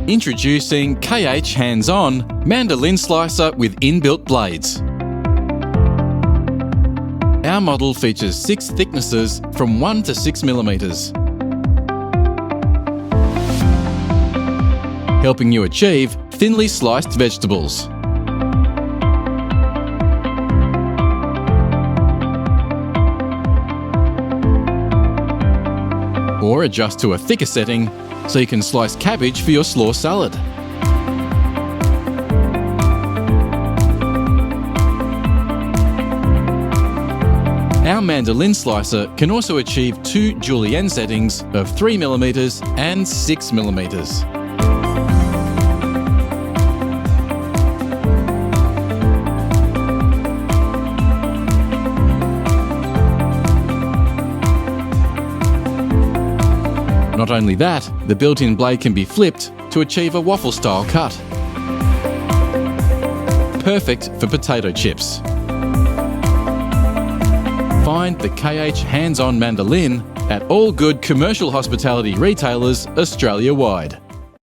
Introducing KH Hands-On Mandoline Slicer with inbuilt blades. Our model features 6 thicknesses from 1 to 6 millimeters, helping you achieve thinly sliced vegetables. Or adjust to a thicker setting so you can slice cabbage for your slaw salad. Our Mandoline Slicer can also achieve 2 julienne settings of 3mm and 6mm. Not only that, the built-in blade can be flipped to achieve a waffle-style cut. Perfect for potato chips. Find the KH Hands-On Mandoline at all good commercial hospitality retailers Australia-wide.